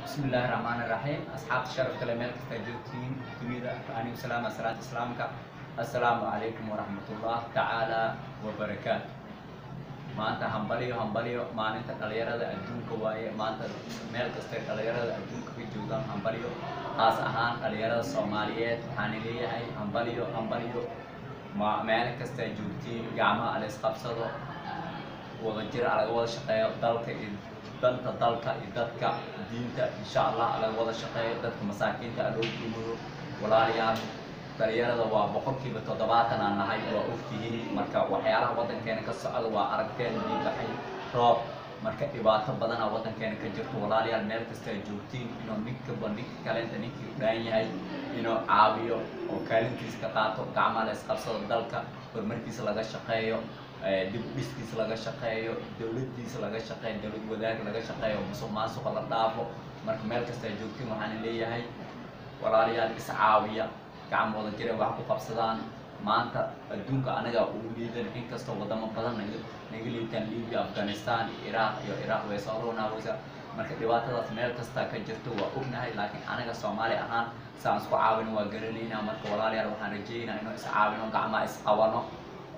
بسم الله الرحمن الرحيم أصحاب الشرف كلمات كتاجوتين تريد أن يسلم صلاة إسلامك السلام عليكم ورحمة الله تعالى وبركاته ما أنت همبليو ما أنت كليرة الدين كواي ما أنت ملك استير كليرة الدين في جودان همبليو خاص أهان كليرة الصوماليات حانيلية هاي همبليو ما ملك استيجوتين جامعة الإسقاط صدو وغجر على أول شقية ضلك danta dalka iyo dadka diinta insha Allah laga wada shaqeeyo dadka masaakiinta loo guulo walaalayaal dhalinyarada waa boqolkiiba 70 aan nahay waa ogtihiin marka waxyaalaha wadankeena ka socda waa aragteen diibaxay roob marka dhibaato badan oo wadankeena ka jirto walaalayaal meel kasta ay joogtiin inuu ninka bandhig kale inta ninkii u dhaan yahay inuu caawiyo oo kaalintiisa ka qaato gacmaha la isqabsado dalka horumarkiisa laga shaqeeyo dib u dhiskiisa laga shaqeeyo dawladdiisa laga shaqeeyo dawlad wadaag laga shaqeeyo musuqmaasuqa la dhaafo marka meel kasta ay joogtiin waxaan leeyahay walaalayaal is caawiya gacmooda jira wax ku qabsadaan maanta adduunka anaga ugu liidan inkastoo wadamo badan naga liitaan Liibiya Afghanistan Iraq way soo roonawaysa marka dhibaatadaas meel kasta ka jirto waa ognahay laakiin anaga Soomaali ahaan saan isku caawin waa garanaynaa marka walaalayaal waxaan rajaynayaa inuu is caawino gacmaha is qabano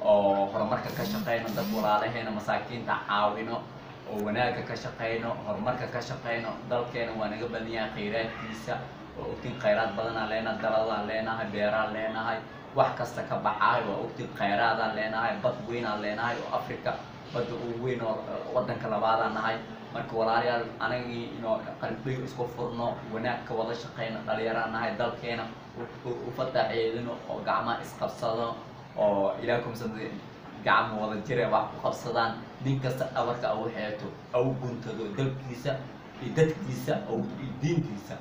oo horumarka ka shaqeyno dad walaalaheena masaakiinta caawino oo wanaaga ka shaqeyno horumarka ka shaqeyno dalkeena waa naga badan yahay kheyraadkiisa oo ogtiin kheyraad badan aan leenahay dalada leenahay beeraha leenahay wax kasta ka baxay waa ogtiin kheyraad aan leenahay bad weyn aan leenahay oo Afrika badda ugu weyn oo wadanka labaad aan nahay marka walaalayaal anagii inoo qalbiga isku furno wanaag ka wada shaqeyno dhalinyaro nahay dalkeena u fataxeedino oo gacmaha isqabsado oo ilaakum samee gacmo wada jira wax ku qabsadaan nin kasta abarka uu xeeto aw guntado dalkiisa iyo dadkiisa oo diintiisa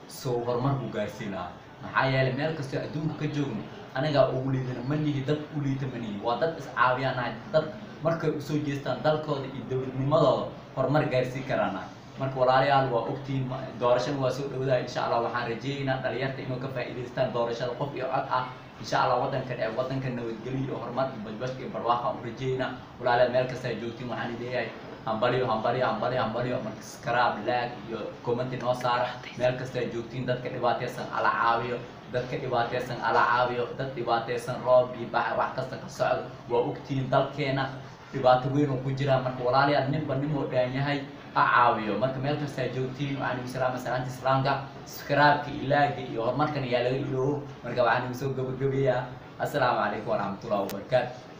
soo horumar u gaarsiinaa maxaa yeelay meel kasta adduunka ka joogno anaga ugu liidana manihi dad u liitamani waa dad is caawiyaan dad markay u soo jeestaan dalkooda iyo dawladnimadooda horumar gaarsiin karaan marka walaalayaal waa ogtiin doorashada waa soo dhawdaa insha Allah waxaan rajaynaynaa dhalinyarta inuu ka faa'iideystaan doorashada qof iyo cod ah insha Allah wadanka nabadgelyo horumar iyo badbaado iyo barwaaqo u rajaynaa walaalayaal meel kasta ay joogtiin waxaan leeyahay hambaliyo marka subscribe like iyo comment noo saar meel kasta ay joogtiin dadka dhibaataysan ala caawiyo dad dhibaataysan roob iyo wax kasta ka socdo waa ogtiin dalkeena dhibaato weyn oo ku jira marka walaalayaal ninba oo dhaan yahay caawiyo marka meel kasta ay joogtiin waxaan salaam salaanta islaamka subscribe ilaaga iyo horumarkan yaa laga iloobo marka waxaan soo gabagabeeyaa assalaamu calaykum waraxmatullaahi wabarakaatuh